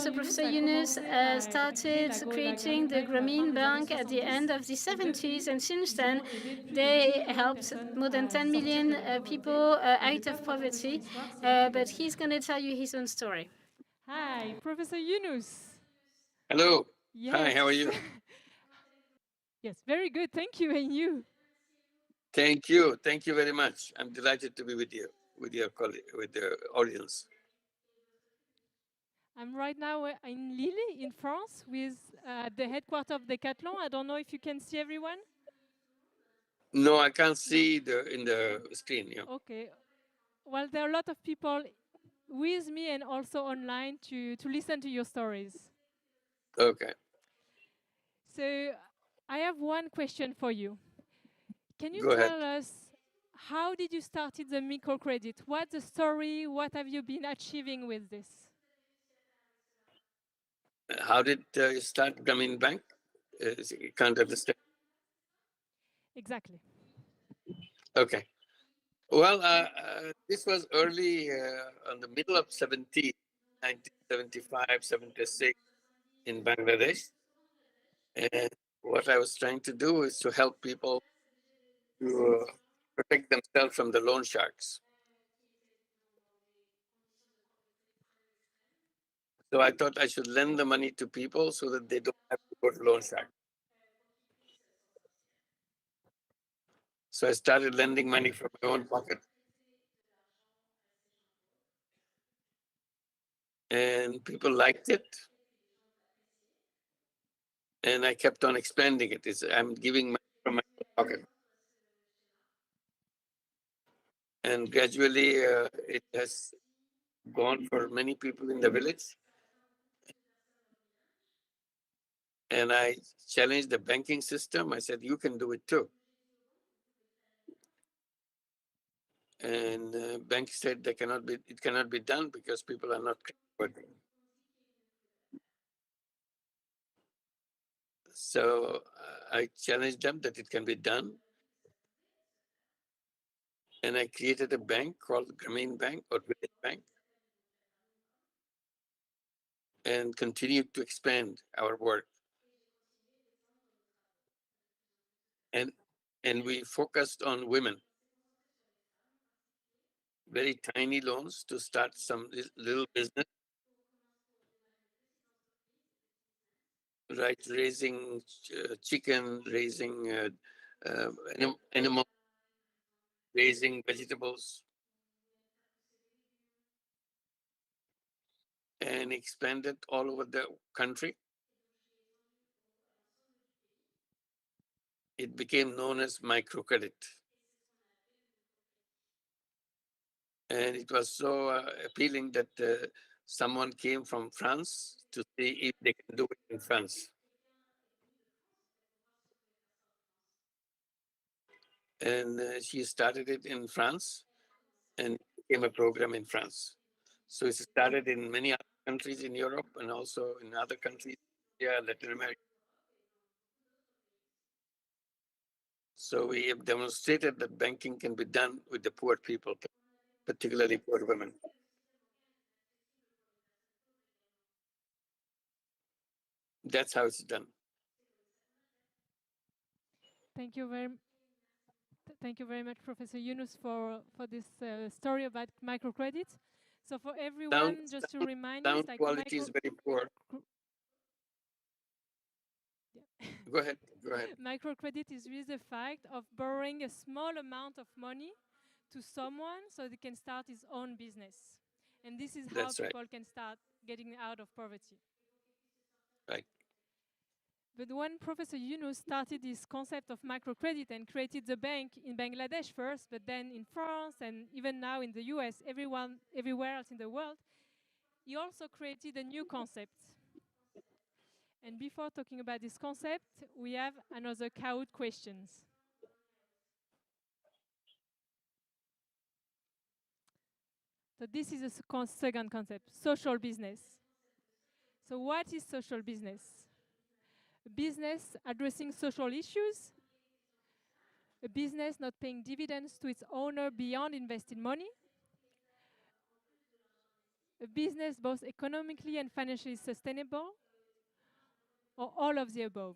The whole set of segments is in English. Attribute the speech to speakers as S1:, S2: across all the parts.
S1: So Professor Yunus started creating the Grameen Bank at the end of the 70s, and since then they helped more than 10 million people out of poverty. But he's going to tell you his own story.
S2: Hi, Professor Yunus.
S3: Hello. Hi,
S2: Yes.
S3: how are you?
S2: Yes, very good. Thank you. And you?
S3: Thank you. Thank you very much. I'm delighted to be with you, with your colleague, with the audience.
S2: I'm right now in Lille, in France, with the headquarters of Decathlon. I don't know if you can see everyone.
S3: No, I can't see in the screen. Yeah.
S2: Okay. Well, there are a lot of people with me and also online to listen to your stories.
S3: Okay.
S2: So I have one question for you. Can you
S3: Go ahead.
S2: tell us how did you started the microcredit? What's the story? What have you been achieving with this?
S3: How did you start Grameen Bank? You can't understand.
S2: Exactly.
S3: Okay. Well, this was early on the middle of 1975, 76 in Bangladesh. And what I was trying to do is to help people to protect themselves from the loan sharks. So I thought I should lend the money to people so that they don't have to go to loan sharks. So I started lending money from my own pocket. And people liked it. And I kept on expanding it. I'm giving money from my own pocket. And gradually it has gone for many people in the village. And I challenged the banking system. I said, you can do it too. And bank said it cannot be done because people are not creditworthy. So I challenged them that it can be done. And I created a bank called Grameen Bank or Village Bank and continued to expand our work. And we focused on women. Very tiny loans to start some little business, right? Raising chicken, raising animals, raising vegetables, and expanded all over the country. It became known as microcredit. And it was so appealing that someone came from France to see if they can do it in France. And she started it in France and became a program in France. So it started in many other countries in Europe and also in other countries, Latin America. So we have demonstrated that banking can be done with the poor people, particularly poor women. That's how it's done.
S2: Thank you very much, Professor Yunus, for this story about microcredit. So for everyone, just to remind you,
S3: sound quality is very poor. Go ahead.
S2: Microcredit is really the fact of borrowing a small amount of money to someone so they can start his own business. And this is how people can start getting out of poverty.
S3: Right.
S2: But when Professor Yunus started this concept of microcredit and created the bank in Bangladesh first, but then in France and even now in the US, everywhere else in the world, he also created a new concept. And before talking about this concept, we have another Kahoot questions. So this is a second concept, social business. So what is social business? A business addressing social issues, a business not paying dividends to its owner beyond invested money, a business both economically and financially sustainable, or all of the above?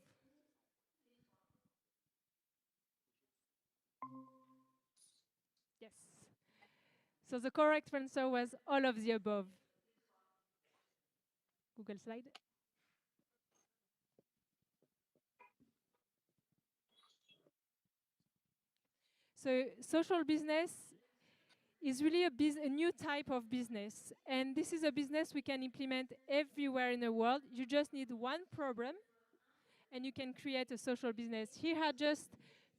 S2: Yes. So the correct answer was all of the above. Google slide. So social business is really a new type of business. And this is a business we can implement everywhere in the world. You just need one problem and you can create a social business. Here are just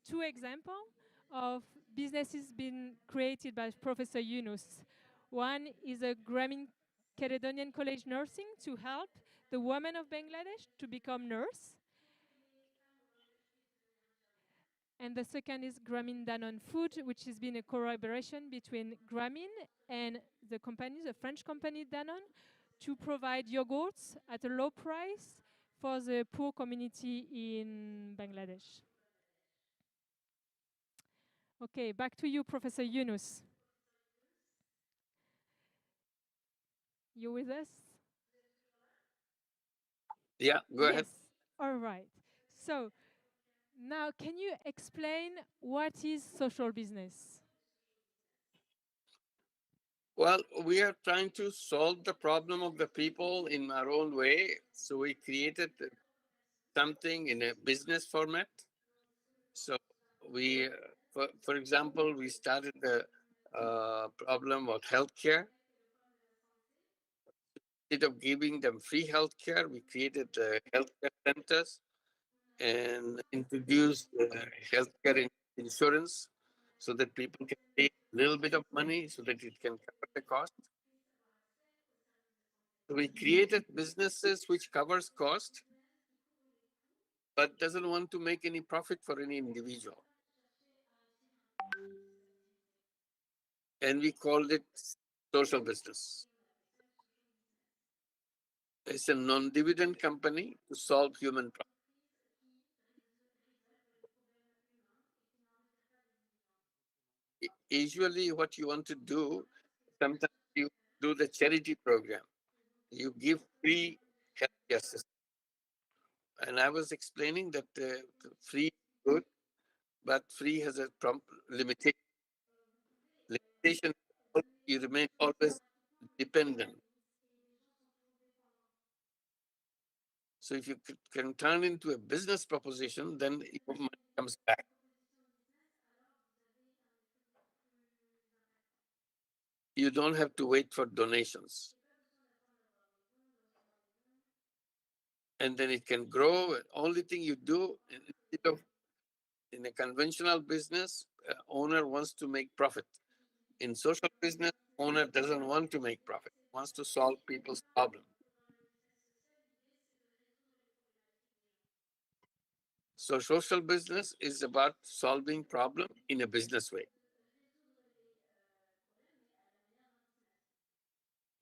S2: two examples of businesses being created by Professor Yunus. One is a Grameen Caledonian College Nursing to help the women of Bangladesh to become nurse. And the second is Grameen Danone Food, which has been a collaboration between Grameen and the company, the French company Danone, to provide yogurts at a low price for the poor community in Bangladesh. Okay, back to you, Professor Yunus. You with us?
S3: Yeah, go ahead.
S2: Yes. All right. So now, can you explain what is social business?
S3: Well, we are trying to solve the problem of the people in our own way. So we created something in a business format. So we, for example, we started the problem of healthcare. Instead of giving them free healthcare, we created healthcare centers and introduced healthcare insurance so that people can pay a little bit of money so that it can cover the cost. So we created businesses which covers cost, but doesn't want to make any profit for any individual. And we called it social business. It's a non-dividend company to solve human problems. Usually what you want to do, sometimes you do the charity program. You give free healthcare system. And I was explaining that free is good, but free has a limitation. Limitation, you remain always dependent. So if you can turn into a business proposition, then your money comes back. You don't have to wait for donations. And then it can grow. Only thing you do, instead of in a conventional business, owner wants to make profit. In social business, owner doesn't want to make profit, wants to solve people's problems. So social business is about solving problem in a business way.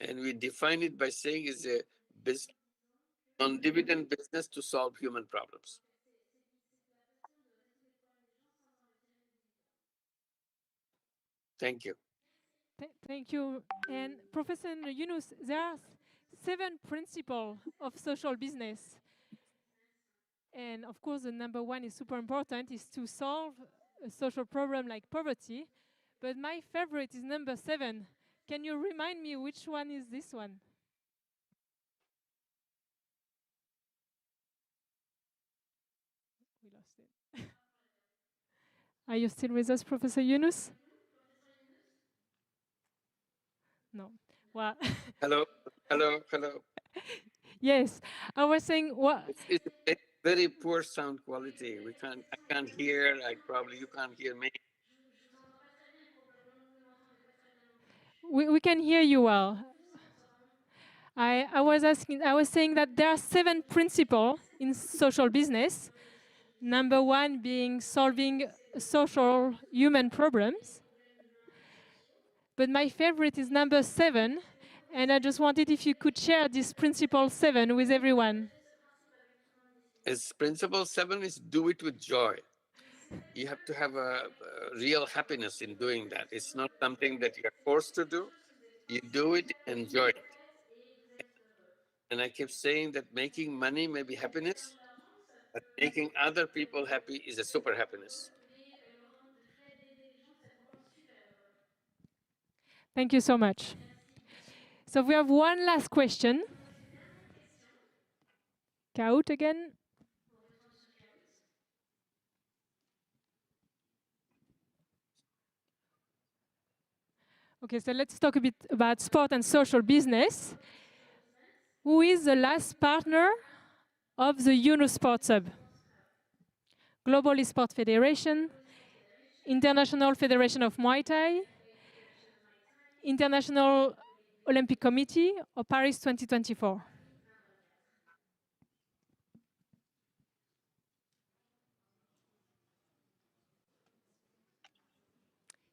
S3: And we define it by saying it's a business, non-dividend business to solve human problems. Thank you.
S2: Thank you. And Professor Yunus, there are 7 principles of social business. And of course, the number one is super important, is to solve a social problem like poverty. But my favorite is number 7. Can you remind me which one is this one? We lost it. Are you still with us, Professor Yunus? No. Well.
S3: Hello, hello, hello.
S2: Yes, I was saying what.
S3: It's a very poor sound quality. I can't hear. You can't hear me.
S2: We can hear you well. I was saying that there are 7 principles in social business. Number 1 being solving social human problems. But my favorite is number 7, and I just wanted if you could share this principle 7 with everyone.
S3: Principle 7 is do it with joy. You have to have a real happiness in doing that. It's not something that you're forced to do. You do it, enjoy it. And I keep saying that making money may be happiness, but making other people happy is a super happiness.
S2: Thank you so much. So we have one last question. Kaut again. Okay, so let's talk a bit about sport and social business. Who is the last partner of the Yunus Sports Hub? Global Esport Federation, International Federation of Muay Thai, International Olympic Committee, or Paris 2024?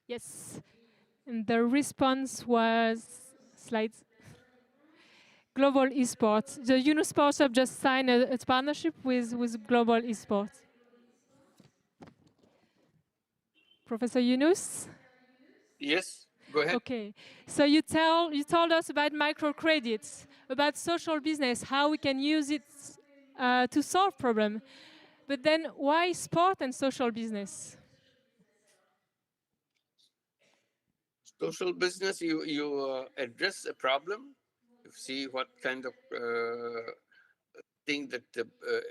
S2: Yes, and the response was slides. Global Esports. The Yunus Sports Hub just signed a partnership with Global Esports. Professor Yunus?
S3: Yes, go ahead.
S2: Okay, so you told us about microcredits, about social business, how we can use it to solve problems. But then why sport and social business?
S3: Social business, you address a problem, you see what kind of thing that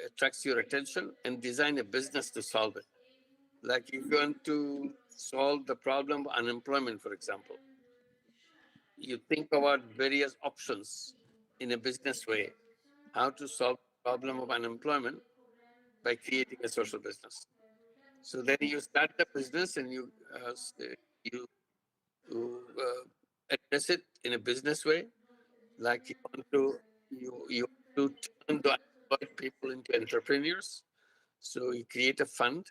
S3: attracts your attention, and design a business to solve it. Like if you want to solve the problem of unemployment, for example, you think about various options in a business way, how to solve the problem of unemployment by creating a social business. So then you start the business and you address it in a business way, like you want to turn the unemployed people into entrepreneurs. So you create a fund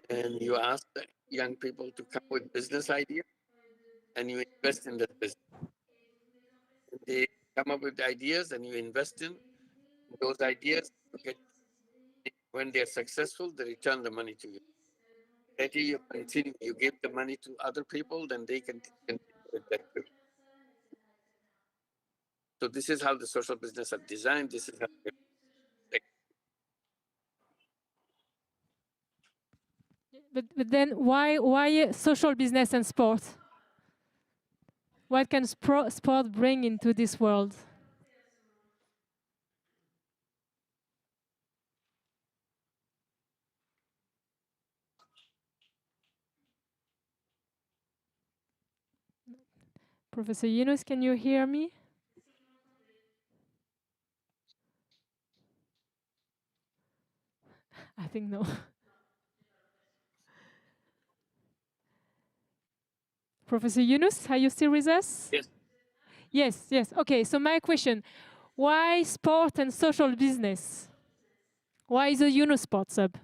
S3: and you ask the young people to come with business idea and you invest in that business. And they come up with ideas and you invest in those ideas. When they're successful, they return the money to you. That you continue, you give the money to other people, then they can continue with that. So this is how the social business are designed. This is how
S2: But then why social business and sport? What can sport bring into this world? Professor Yunus, can you hear me? I think no. Professor Yunus, are you still with us?
S3: yes.
S2: Yes, yes. Okay, so my question, why sport and social business? Why the Yunus Sports Hub?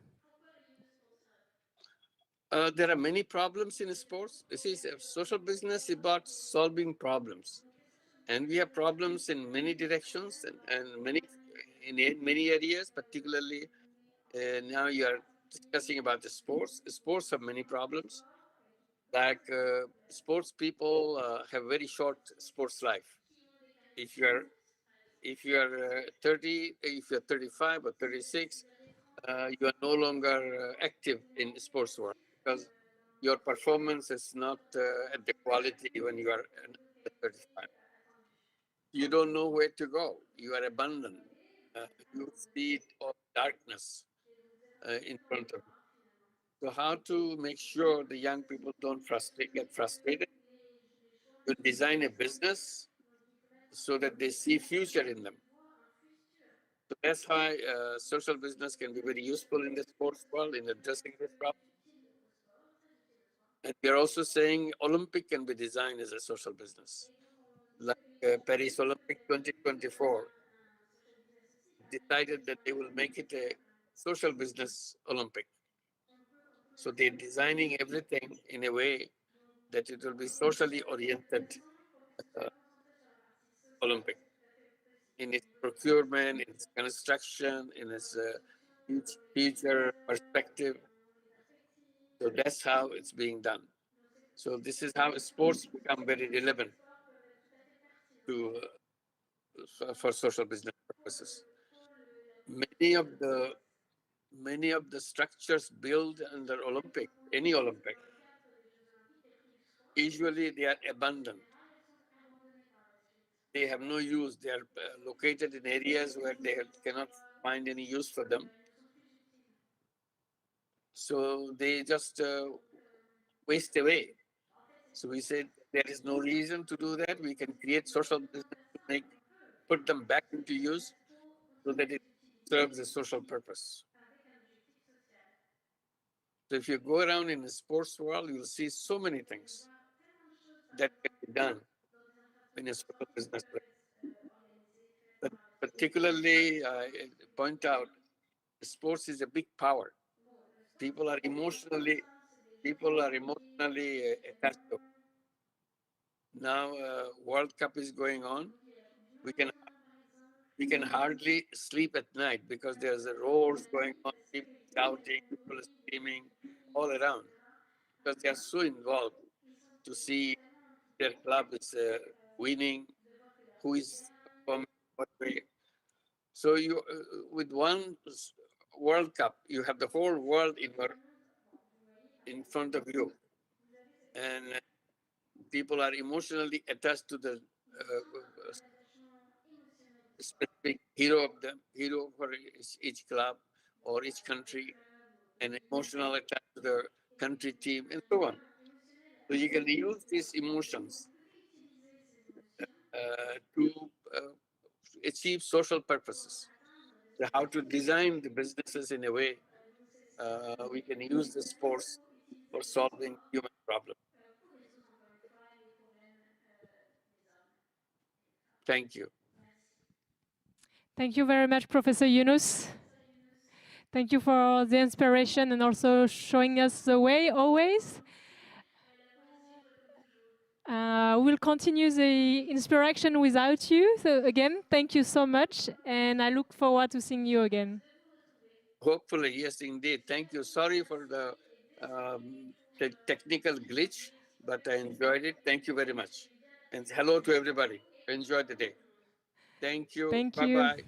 S3: There are many problems in sports. This is a social business about solving problems. And we have problems in many directions and in many areas, particularly now you are discussing about the sports. Sports have many problems. Like sports people have very short sports life. If you are 30, if you're 35 or 36, you are no longer active in sports world because your performance is not at the quality when you are 35. You don't know where to go. You are abandoned. You see all darkness in front of you. So how to make sure the young people don't get frustrated? You design a business so that they see future in them. So that's why social business can be very useful in the sports world in addressing this problem. And we're also saying Olympic can be designed as a social business. Like Paris Olympic 2024 decided that they will make it a social business Olympic. So they're designing everything in a way that it will be socially oriented Olympic in its procurement, in its construction, in its future perspective. So that's how it's being done. So this is how sports become very relevant to for social business purposes. Many of the structures built under Olympic, any Olympic, usually they are abandoned. They have no use. They are located in areas where they cannot find any use for them. So they just waste away. So we said there is no reason to do that. We can create social business to put them back into use so that it serves a social purpose. So if you go around in the sports world, you'll see so many things that can be done in a social business. But particularly, I point out, sports is a big power. People are emotionally attached to it. Now, World Cup is going on. We can hardly sleep at night because there's a roars going on, people shouting, people screaming all around because they are so involved to see their club is winning, who is performing what way. So you, with one World Cup, you have the whole world in front of you, and people are emotionally attached to the specific hero for each club or each country, and emotional attached to the country team, and so on. So you can use these emotions to achieve social purposes. So how to design the businesses in a way we can use the sports for solving human problems. Thank you.
S2: Thank you very much, Professor Yunus. Thank you for the inspiration and also showing us the way always. We'll continue the Inspir'Action without you. So again, thank you so much, and I look forward to seeing you again.
S3: Hopefully, yes, indeed. Thank you. Sorry for the technical glitch, but I enjoyed it. Thank you very much. And hello to everybody. Enjoy the day. Thank you.
S2: Thank you.
S3: Bye-bye.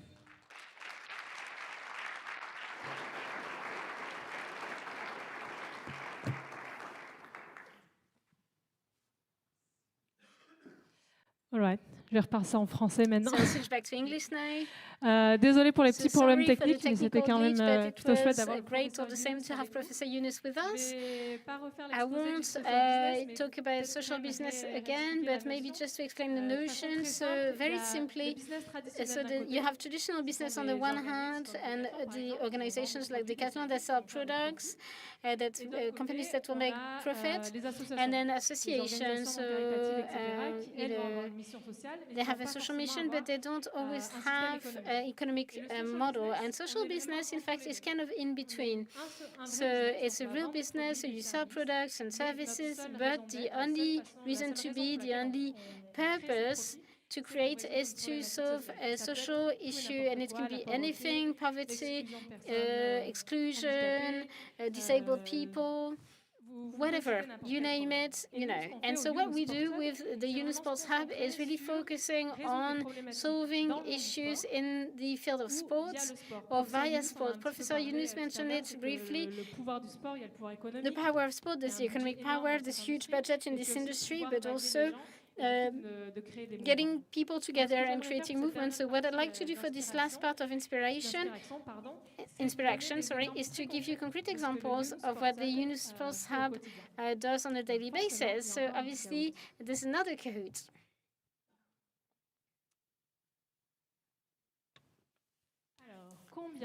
S2: All right. Je vais repasser en français maintenant.
S1: So I'll switch back to English now.
S2: Désolée pour les petits problèmes
S1: Sorry for the
S2: techniques, mais c'était
S1: technical
S2: quand
S1: glitch,
S2: même
S1: but it
S2: plutôt chouette
S1: was
S2: d'avoir
S1: great all the same to have Professor Yunus with us.
S2: Je vais pas refaire
S1: I
S2: l'exposé du
S1: won't
S2: social business, mais
S1: talk about social business again, but maybe just to explain the notion. So very simply, so you have traditional business on the one hand, and the organizations like Decathlon that sell products, companies that will make profit, and then associations. So they have a social mission, but they don't always have an economic model. And social business, in fact, is kind of in between. So it's a real business, so you sell products and services, but the only reason to be, the only purpose to create is to solve a social issue, and it can be anything: poverty, exclusion, disabled people, whatever, you name it, And so what we do with the Yunus Sports Hub is really focusing on solving issues in the field of sports or via sport. Professor Yunus mentioned it briefly. The power of sport, there's the economic power, this huge budget in this industry, but also getting people together and creating movements. So what I'd like to do for this last part of Inspir'Action, is to give you concrete examples of what the Yunus Sports Hub does on a daily basis. So obviously, there's another Kahoot.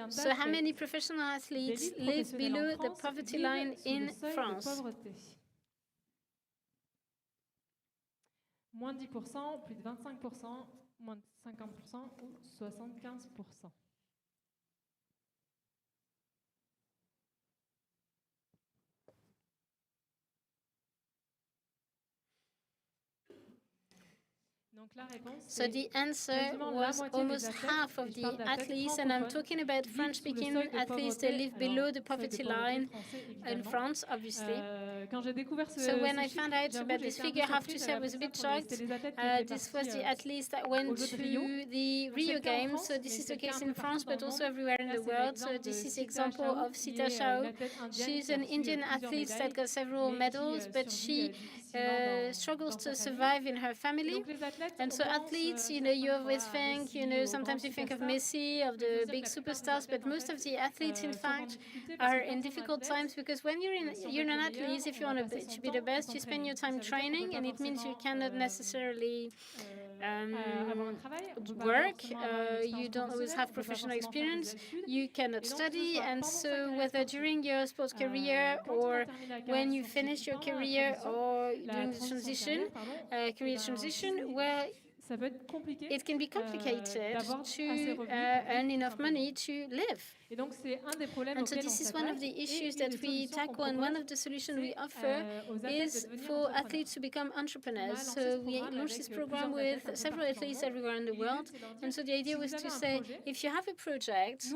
S1: So how many professional athletes live below the poverty line in France?
S2: Moins de 10%, plus de 25%, moins de 50% ou 75%.
S1: So the answer was almost half of the athletes, and I'm talking about French-speaking athletes, they live below the poverty line in France, obviously. So when I found out about this figure, I have to say I was a bit shocked. This was the athletes that went to the Rio Games. So this is the case in France, but also everywhere in the world. So this is the example of Sita Shao. She's an Indian athlete that got several medals, but she struggles to survive in her family. And so athletes, you always think, sometimes you think of Messi, of the big superstars, but most of the athletes, in fact, are in difficult times because when you're an athlete, if you want to be the best, you spend your time training, and it means you cannot necessarily work. You don't always have professional experience. You cannot study, and so whether during your sports career or when you finish your career or during the transition, career transition, well, it can be complicated to earn enough money to live. And so this is one of the issues that we tackle, and one of the solutions we offer is for athletes to become entrepreneurs. So we launched this program with several athletes everywhere in the world. And so the idea was to say, if you have a project,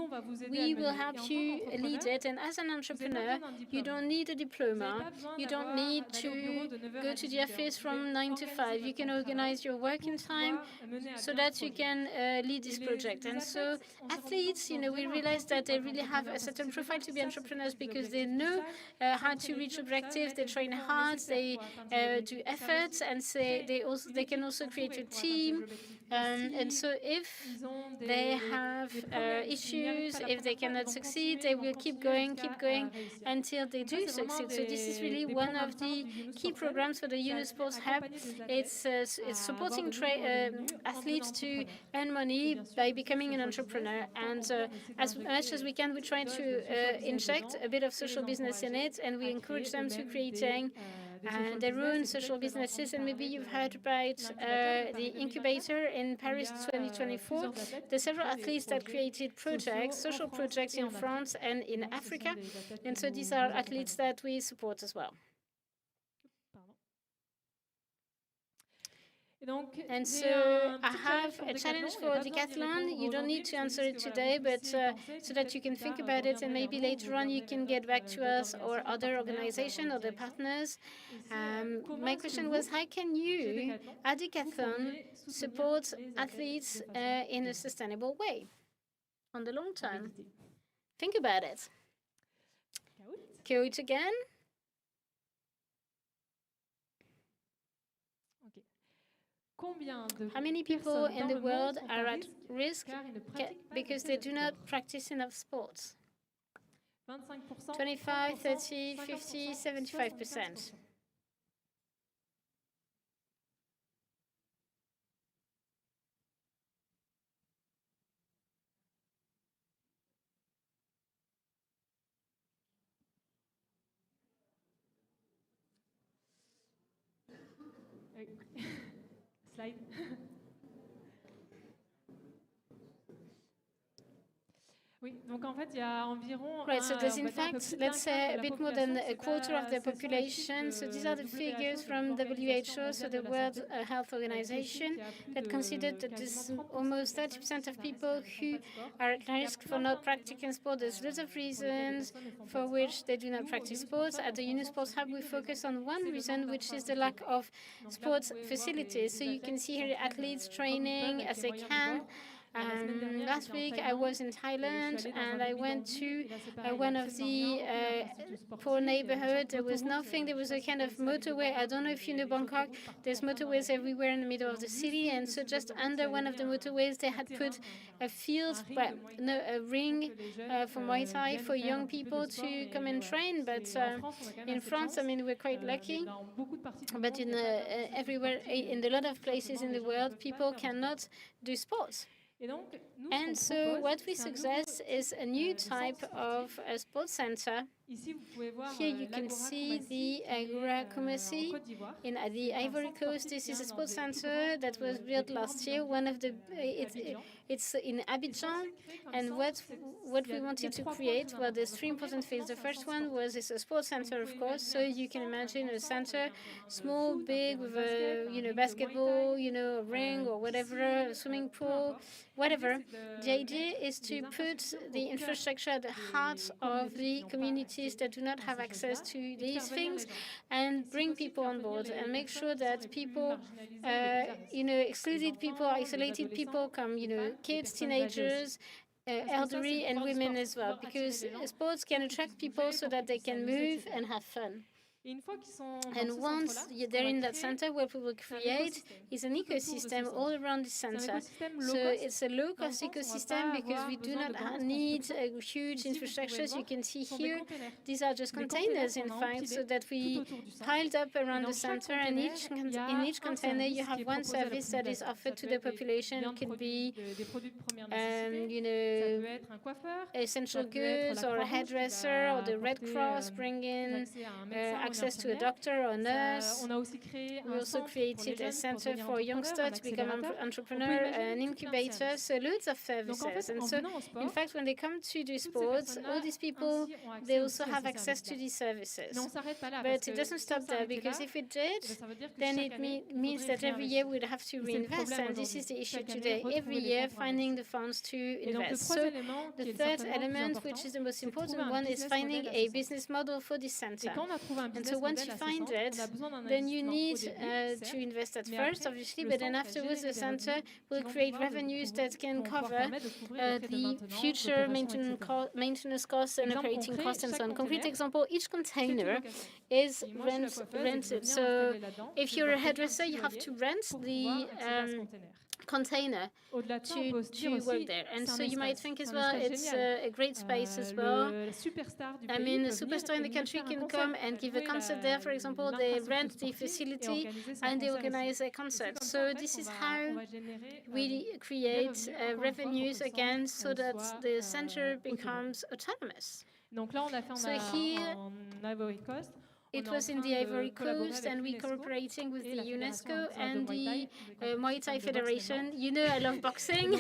S1: we will help you lead it. And as an entrepreneur, you don't need a diploma. You don't need to go to the office from 9 to 5. You can organize your working time so that you can lead this project. And so athletes, we realized that they really have a certain profile to be entrepreneurs because they know how to reach objectives, they train hard, they do efforts, and they can also create a team. And so if they have issues, if they cannot succeed, they will keep going until they do succeed. So this is really one of the key programs for the Yunus Sports Hub. It's supporting athletes to earn money by becoming an entrepreneur. And as much as we can, we try to inject a bit of social business in it, and we encourage them to creating their own social businesses. And maybe you've heard about the incubator in Paris 2024. There's several athletes that created projects, social projects in France and in Africa. And so these are athletes that we support as well. And so I have a challenge for Decathlon. You don't need to answer it today, but so that you can think about it, and maybe later on you can get back to us or other organizations, other partners. My question was, how can you, at Decathlon, support athletes in a sustainable way on the long term? Think about it. Coach again. How many people in the world are at risk because they do not practice enough sports? 25, 30, 50, 75%.
S2: Slide.
S1: Right, so there's in fact, let's say, a bit more than a quarter of the population. So these are the figures from WHO, so the World Health Organization, that considered that there's almost 30% of people who are at risk for not practicing sport. There's lots of reasons for which they do not practice sports. At the Yunus Sports Hub, we focus on one reason, which is the lack of sports facilities. So you can see here athletes training as they can. Last week I was in Thailand, and I went to one of the poor neighborhoods. There was nothing. There was a kind of motorway. I don't know if you know Bangkok. There's motorways everywhere in the middle of the city, and so just under one of the motorways they had put a field, a ring for Muay Thai for young people to come and train. But in France, I mean, we're quite lucky. But everywhere, in a lot of places in the world, people cannot do sports. And so what we suggest is a new type of sports center Here you can see the Agora Kumasi in the Ivory Coast. This is a sports center that was built last year. One of the it's in Abidjan, and what we wanted to create, well, there's three important things. The first one was it's a sports center, of course. So you can imagine a center, small, big, with a basketball, a ring or whatever, a swimming pool, whatever. The idea is to put the infrastructure at the heart of the communities that do not have access to these things, and bring people on board and make sure that people, excluded people, isolated people come, kids, teenagers, elderly, and women as well, because sports can attract people so that they can move and have fun. And once they're in that center, what we will create is an ecosystem all around the center. So it's a low-cost ecosystem because we do not need huge infrastructures. You can see here, these are just containers, in fact, so that we piled up around the center. And in each container, you have one service that is offered to the population. It could be, essential goods, or a hairdresser, or the Red Cross bringing access to a doctor or nurse. We also created a center for youngsters to become an entrepreneur, an incubator, so loads of services. And so, in fact, when they come to do sports, all these people, they also have access to these services. But it doesn't stop there, because if it did, then it means that every year we'd have to reinvest, and this is the issue today. Every year, finding the funds to invest. So the third element, which is the most important one, is finding a business model for this center. And so once you find it, then you need to invest at first, obviously, but then afterwards the center will create revenues that can cover the future maintenance costs and operating costs and so on. Concrete example, each container is rented. So if you're a hairdresser, you have to rent the container to work there. And so you might think as well, it's a great space as well. I mean, a superstar in the country can come and give a concert there, for example. They rent the facility and they organize a concert. So this is how we create revenues again, so that the center becomes autonomous. So here, it was in the Ivory Coast, and we're cooperating with the UNESCO and the Muay Thai Federation. You know, I love boxing.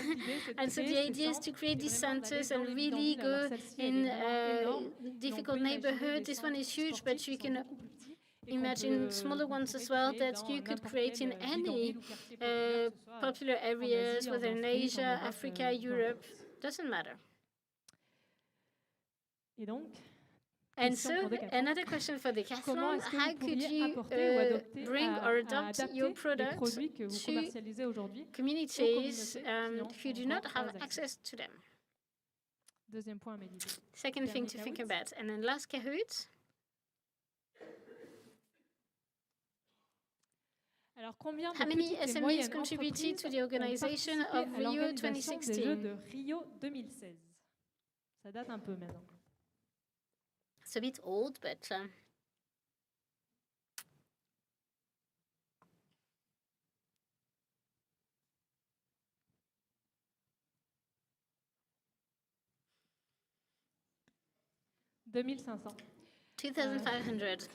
S1: And so the idea is to create these centers and really go in difficult neighborhoods. This one is huge, but you can imagine smaller ones as well that you could create in any popular areas, whether in Asia, Africa, Europe, doesn't matter. And so, another question for Decathlon: how could you bring or adopt your product to communities who do not have access to them? Second thing to think about. And then last, Kahoot. How many SMEs contributed to the organization of Rio 2016? It's a bit old, but $2,500.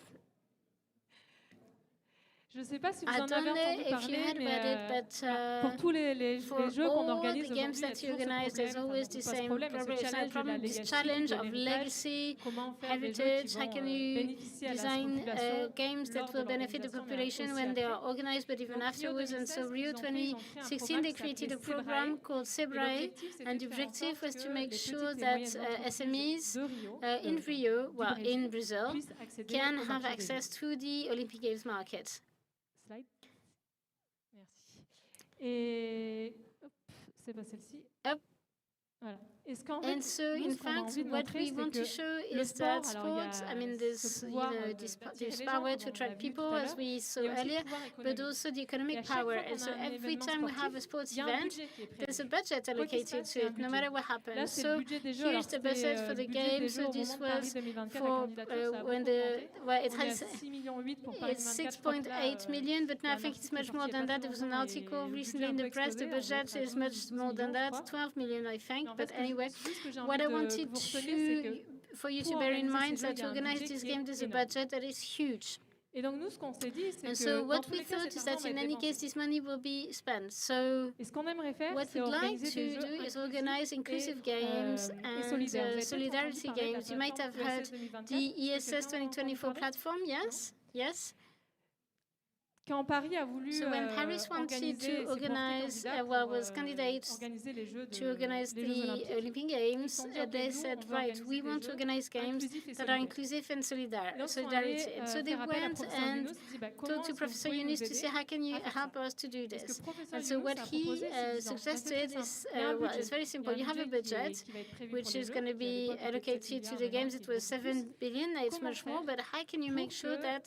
S2: Je ne sais pas si vous
S1: I
S2: en
S1: don't
S2: avez
S1: know
S2: entendu
S1: if you heard
S2: parler,
S1: about it, but
S2: pour tous les
S1: for
S2: jeux qu'on
S1: all
S2: organise
S1: the games
S2: aujourd'hui, il y a
S1: that you
S2: toujours ce
S1: organize, there's
S2: problème,
S1: always
S2: enfin,
S1: the
S2: pas ce
S1: same
S2: problème, mais
S1: problem.
S2: ce
S1: It's not a
S2: challenge de la
S1: problem. This
S2: legacy,
S1: challenge
S2: de
S1: of
S2: l'héritage.
S1: legacy,
S2: Comment faire des jeux
S1: heritage.
S2: qui
S1: How
S2: vont
S1: can you
S2: bénéficier à la
S1: design
S2: population
S1: games
S2: lors
S1: that
S2: de
S1: will benefit the
S2: l'organisation, mais
S1: population
S2: aussi
S1: when they are
S2: après.
S1: organized, but even
S2: Donc, Rio
S1: afterwards? And so
S2: 2016,
S1: Rio
S2: ils ont créé un
S1: 2016,
S2: programme
S1: they
S2: qui
S1: created a
S2: s'appelait
S1: program called
S2: Et
S1: Sebrae,
S2: l'objectif, c'était
S1: and
S2: de
S1: the
S2: faire en
S1: objective
S2: sorte
S1: was to
S2: que
S1: make
S2: les
S1: sure
S2: petites et
S1: that
S2: moyennes entreprises
S1: SMEs
S2: de Rio,
S1: in Rio, well,
S2: Brésil,
S1: in Brazil,
S2: puissent accéder
S1: can
S2: au
S1: have
S2: marché des
S1: access
S2: jeux.
S1: to the Olympic Games market.
S2: Slide. Merci. Et hop, c'est pas celle-ci.
S1: Hop.
S2: Voilà. Et ce qu'en fait,
S1: And so,
S2: nous,
S1: in
S2: ce qu'on a
S1: fact,
S2: envie de
S1: what
S2: montrer,
S1: we
S2: c'est
S1: want to
S2: que
S1: show
S2: le
S1: is that
S2: sport, alors il y a
S1: sports, I mean,
S2: ce
S1: this,
S2: pouvoir
S1: this
S2: d'attirer les
S1: power
S2: gens,
S1: to
S2: comme on l'a
S1: attract
S2: vu tout
S1: people,
S2: à
S1: as
S2: l'heure,
S1: we saw
S2: et aussi le
S1: earlier,
S2: pouvoir
S1: but
S2: économique.
S1: also the
S2: Et
S1: economic
S2: à chaque
S1: power.
S2: fois
S1: And
S2: qu'on
S1: so
S2: a un
S1: every
S2: événement
S1: time we have a
S2: sportif,
S1: sports
S2: il y a un
S1: event,
S2: budget qui est
S1: there's
S2: prévu.
S1: a budget
S2: Quoi qu'il se
S1: allocated
S2: passe,
S1: to
S2: il y a un
S1: it, no
S2: budget.
S1: matter what
S2: Là,
S1: happens.
S2: c'est
S1: So
S2: le budget des jeux. Alors,
S1: here's the budget
S2: c'était
S1: for
S2: le
S1: the
S2: budget des
S1: games.
S2: jeux
S1: So
S2: au
S1: this
S2: moment de Paris
S1: was
S2: 2024. La
S1: for
S2: candidature, ça a
S1: when
S2: beaucoup augmenté.
S1: well, it
S2: On est à
S1: has
S2: 6,8 millions pour Paris
S1: it's
S2: 2024. Je crois que là,
S1: 6.8 million, but now
S2: il y a
S1: I
S2: un
S1: think it's
S2: article qui est
S1: much more
S2: sorti il y a
S1: than
S2: pas
S1: that.
S2: très
S1: There was an
S2: longtemps et
S1: article
S2: le budget
S1: recently
S2: a
S1: in
S2: un peu
S1: the press. The
S2: explosé. On doit
S1: budget
S2: être à
S1: is much
S2: 12
S1: more than
S2: millions, je
S1: that,
S2: crois.
S1: 12 million, I think.
S2: Mais en fait,
S1: But anyway,
S2: ce que j'ai
S1: what
S2: envie
S1: I
S2: de
S1: wanted
S2: que vous reteniez, c'est que
S1: for you to bear in mind that to organize this game, there's a budget that is huge.
S2: Et donc nous, ce qu'on s'est dit, c'est
S1: And
S2: que
S1: so
S2: dans
S1: what
S2: tous
S1: we
S2: les cas,
S1: thought
S2: cet
S1: is that
S2: argent va
S1: in
S2: être
S1: any
S2: dépensé.
S1: case, this money will be spent. So
S2: Et ce qu'on aimerait faire,
S1: what
S2: c'est
S1: we'd like
S2: organiser des
S1: to
S2: jeux
S1: do is
S2: inclusifs
S1: organize inclusive games
S2: et
S1: and
S2: solidaires. Vous avez peut-être
S1: solidarity
S2: entendu parler de la
S1: games. You might have
S2: plateforme
S1: heard
S2: ESS 2024.
S1: the ESS
S2: Quelqu'un en a entendu
S1: 2024
S2: parler?
S1: platform, yes? Yes.
S2: Quand Paris a voulu
S1: So when Paris wanted to organize, was candidate
S2: organiser les Jeux
S1: to organize
S2: les Jeux
S1: the
S2: Olympiques,
S1: Olympic Games,
S2: sont dit, OK,
S1: they
S2: nous,
S1: said,
S2: on veut
S1: right,
S2: organiser
S1: we
S2: des
S1: want to
S2: jeux
S1: organize games
S2: inclusifs et
S1: that are
S2: solidaires.
S1: inclusive and
S2: Donc, ils sont
S1: solidarity.
S2: allés
S1: And so they
S2: faire appel à
S1: went
S2: Professor
S1: and
S2: Yunus, dit,
S1: talked
S2: comment
S1: to
S2: est-ce que vous
S1: Professor
S2: pouvez
S1: Yunus
S2: nous
S1: to see
S2: aider
S1: how can you
S2: à faire ça?
S1: help us to do
S2: Parce que
S1: this.
S2: Professor
S1: And so
S2: Yunus
S1: what
S2: a
S1: he
S2: proposé, c'est disant,
S1: suggested is,
S2: simple. Il y a un budget.
S1: it's very simple.
S2: Il y
S1: You
S2: a un
S1: have a budget
S2: qui va être prévu
S1: which
S2: pour les
S1: is
S2: jeux,
S1: going to
S2: qui à
S1: be
S2: l'époque était
S1: allocated
S2: 7
S1: to the
S2: milliards,
S1: games.
S2: maintenant,
S1: It
S2: qui est
S1: was
S2: beaucoup
S1: 7
S2: plus.
S1: billion. Now it's
S2: Comment
S1: much more,
S2: faire
S1: but how can you
S2: pour
S1: make sure
S2: que
S1: that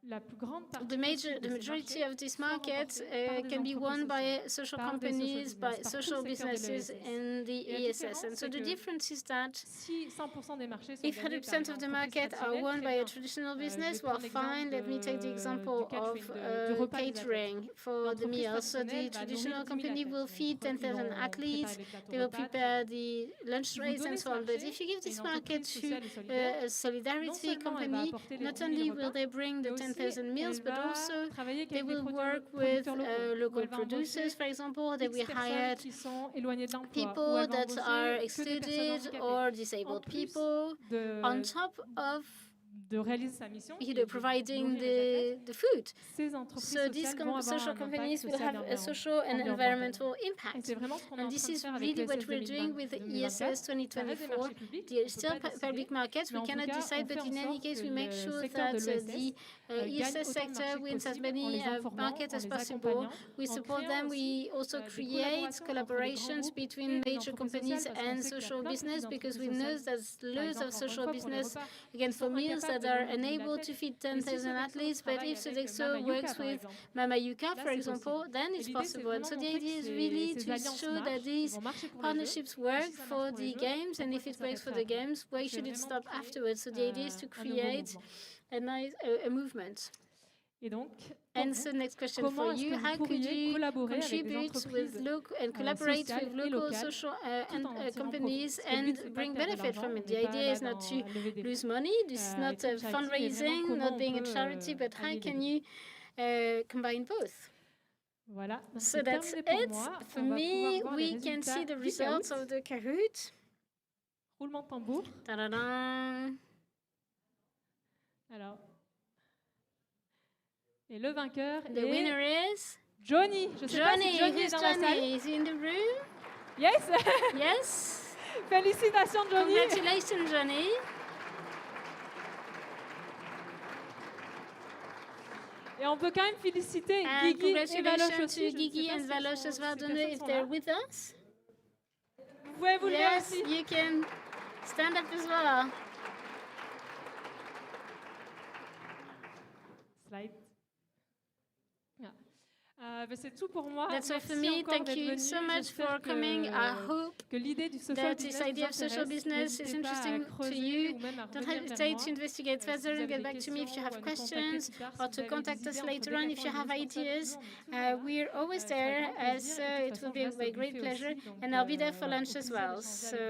S2: la plus grande partie
S1: the
S2: possible de ces
S1: majority
S2: marchés
S1: of this
S2: soit
S1: market
S2: remportée par des
S1: can be won
S2: entreprises
S1: by
S2: sociales,
S1: social
S2: par des
S1: companies, by
S2: par tout le
S1: social
S2: secteur de
S1: businesses
S2: l'ESS.
S1: in the
S2: Et la
S1: ESS.
S2: différence,
S1: And so
S2: c'est
S1: the
S2: que
S1: difference is that
S2: si 100% des marchés sont
S1: if
S2: gagnés
S1: 100%
S2: par
S1: of
S2: une
S1: the
S2: entreprise
S1: market are
S2: traditionnelle,
S1: won
S2: très
S1: by a
S2: bien.
S1: traditional
S2: Je vais
S1: business,
S2: prendre
S1: well, fine. Let me take the example
S2: du
S1: of
S2: catering, du repas des athlètes.
S1: catering for the
S2: L'entreprise
S1: meal. So
S2: traditionnelle
S1: the
S2: va
S1: traditional
S2: nourrir 10 000
S1: company will
S2: athlètes.
S1: feed
S2: Ils
S1: 10,000
S2: vont
S1: athletes.
S2: préparer les plateaux
S1: They will
S2: repas, très
S1: prepare
S2: bien.
S1: the lunch
S2: Si vous
S1: trays and
S2: donnez
S1: so
S2: ce
S1: on. But
S2: marché
S1: if you give
S2: à
S1: this
S2: une
S1: market
S2: entreprise
S1: to
S2: sociale et solidaire,
S1: a
S2: non
S1: solidarity
S2: seulement elle va
S1: company,
S2: apporter les
S1: not
S2: 10 000
S1: only will
S2: repas,
S1: they bring the
S2: mais aussi
S1: 10,000 meals,
S2: elle
S1: but
S2: va
S1: also
S2: travailler
S1: they
S2: avec des
S1: will work with
S2: producteurs locaux, où
S1: local
S2: elle va
S1: producers,
S2: embaucher
S1: for example. They
S2: X
S1: will
S2: personnes
S1: hire
S2: qui sont éloignées de l'emploi, où
S1: people
S2: elle va
S1: that are
S2: embaucher que des personnes
S1: excluded
S2: handicapées.
S1: or
S2: En
S1: disabled
S2: plus
S1: people, on
S2: de
S1: top of
S2: réaliser sa mission, qui est de
S1: providing
S2: nourrir les athlètes,
S1: the food.
S2: ces entreprises
S1: So these
S2: sociales vont avoir
S1: social
S2: un
S1: companies
S2: impact
S1: will
S2: social
S1: have a social and environmental
S2: Et
S1: impact.
S2: c'est vraiment ce qu'on est
S1: And
S2: en
S1: this
S2: train de
S1: is
S2: faire avec
S1: really what
S2: l'ESS
S1: we're doing with the
S2: 2024.
S1: ESS
S2: Ça reste des
S1: 2024.
S2: marchés publics,
S1: They're
S2: on peut
S1: still
S2: pas décider,
S1: public markets.
S2: mais
S1: We
S2: en tout
S1: cannot
S2: cas,
S1: decide,
S2: on fait
S1: but
S2: en
S1: in any
S2: sorte
S1: case,
S2: que
S1: we make
S2: le
S1: sure
S2: secteur
S1: that
S2: de l'ESS
S1: the
S2: gagne
S1: ESS
S2: autant de
S1: sector
S2: marchés que
S1: wins as
S2: possible en
S1: many
S2: les informant,
S1: markets
S2: en
S1: as
S2: les
S1: possible.
S2: accompagnant,
S1: We
S2: en
S1: support
S2: créant
S1: them.
S2: aussi
S1: We also
S2: des
S1: create
S2: collaborations
S1: collaborations
S2: entre des grands
S1: between
S2: groupes et des
S1: major
S2: entreprises
S1: companies
S2: sociales, parce qu'on
S1: and
S2: sait qu'il y a
S1: social
S2: plein de
S1: business
S2: petites
S1: because we
S2: entreprises
S1: know
S2: sociales,
S1: there's
S2: par
S1: loads
S2: exemple,
S1: of
S2: encore une
S1: social
S2: fois, pour les
S1: business,
S2: repas,
S1: again,
S2: qui
S1: for
S2: sont
S1: meals
S2: incapables
S1: that
S2: de
S1: are
S2: donner 10 000
S1: unable to
S2: athlètes.
S1: feed
S2: Mais si
S1: 10,000
S2: Sodexo
S1: athletes, but
S2: travaille
S1: if
S2: avec
S1: Sodexo
S2: Mama
S1: works
S2: Yuka, par
S1: with
S2: exemple,
S1: Mama Yuka,
S2: là,
S1: for
S2: c'est
S1: example,
S2: possible.
S1: then
S2: Et
S1: it's
S2: l'idée, c'est
S1: possible. And
S2: vraiment
S1: so the
S2: montrer
S1: idea
S2: que
S1: is really
S2: ces
S1: to
S2: alliances
S1: show that
S2: marchent, elles
S1: these
S2: vont marcher pour les jeux.
S1: partnerships
S2: Et
S1: work
S2: si ça marche
S1: for
S2: pour les
S1: the
S2: jeux,
S1: games, and
S2: pourquoi
S1: if
S2: ça
S1: it works for the
S2: s'arrêterait après?
S1: games, why
S2: C'est
S1: should it
S2: vraiment
S1: stop
S2: de créer
S1: afterwards? So the idea is to
S2: un nouveau
S1: create
S2: mouvement.
S1: a nice a movement.
S2: Et donc,
S1: And
S2: pour
S1: so
S2: vous,
S1: next question
S2: comment
S1: for
S2: est-ce
S1: you,
S2: que vous
S1: how could
S2: pourriez
S1: you
S2: collaborer avec des
S1: contribute
S2: entreprises
S1: with local and collaborate
S2: sociales
S1: with
S2: et
S1: local
S2: locales
S1: social
S2: tout
S1: and
S2: en en tirant profit?
S1: companies
S2: Parce que le but,
S1: and
S2: c'est pas de
S1: bring
S2: perdre de
S1: benefit
S2: l'argent,
S1: from
S2: on
S1: it? The
S2: n'est pas
S1: idea
S2: là
S1: is not
S2: dans
S1: to
S2: à lever des
S1: lose
S2: fonds,
S1: money. This is
S2: et
S1: not
S2: être une charity, mais vraiment
S1: fundraising,
S2: comment
S1: not
S2: on
S1: being a
S2: peut
S1: charity, but how
S2: allier les
S1: can
S2: deux.
S1: you combine both?
S2: Voilà, donc
S1: So
S2: c'est
S1: that's
S2: terminé pour
S1: it.
S2: moi.
S1: For
S2: On va pouvoir
S1: me,
S2: voir les
S1: we can
S2: résultats
S1: see the
S2: du
S1: results
S2: Kahoot.
S1: of the Kahoot.
S2: Roulement de tambour.
S1: Ta-da-da.
S2: Alors, et le vainqueur
S1: The
S2: est
S1: winner is
S2: Johnny. Je sais pas si Johnny est
S1: Who's
S2: dans la salle.
S1: Johnny? Is he in the room?
S2: Yes.
S1: Yes.
S2: Félicitations Johnny.
S1: Congratulations, Johnny.
S2: Et on peut quand même féliciter
S1: And
S2: Guigui et Valoche
S1: congratulations
S2: aussi.
S1: to Gigi and Valoche as well. I don't know if they're with us.
S2: Vous pouvez vous lever
S1: Yes,
S2: aussi.
S1: you can stand up as well.
S2: Slide. C'est tout pour moi.
S1: That's all for
S2: Merci
S1: me.
S2: encore
S1: Thank
S2: d'être
S1: you
S2: venu.
S1: so much
S2: J'espère
S1: for coming. I hope
S2: que l'idée du social
S1: that
S2: business
S1: this idea of
S2: vous
S1: social
S2: intéresse.
S1: business is
S2: N'hésitez pas à
S1: interesting to
S2: creuser
S1: you.
S2: ou même à
S1: Don't
S2: revenir vers
S1: hesitate
S2: moi.
S1: to investigate
S2: Si
S1: further
S2: vous
S1: and
S2: avez
S1: get
S2: des
S1: back to me if you
S2: questions,
S1: have
S2: ou à nous contacter
S1: questions
S2: plus tard, si
S1: or
S2: vous
S1: to
S2: avez
S1: contact
S2: des
S1: us
S2: idées entre
S1: later on if you have
S2: Decathlon et Yunus
S1: ideas.
S2: Sports Hub, on est toujours là.
S1: We're always
S2: Ça sera avec
S1: there,
S2: grand plaisir.
S1: so
S2: De toute
S1: it
S2: façon,
S1: will be
S2: je
S1: a
S2: reste au
S1: great
S2: buffet
S1: pleasure.
S2: aussi, donc,
S1: And I'll be there for
S2: voilà,
S1: lunch
S2: au
S1: as
S2: plaisir
S1: well.
S2: d'échanger avec
S1: So
S2: vous.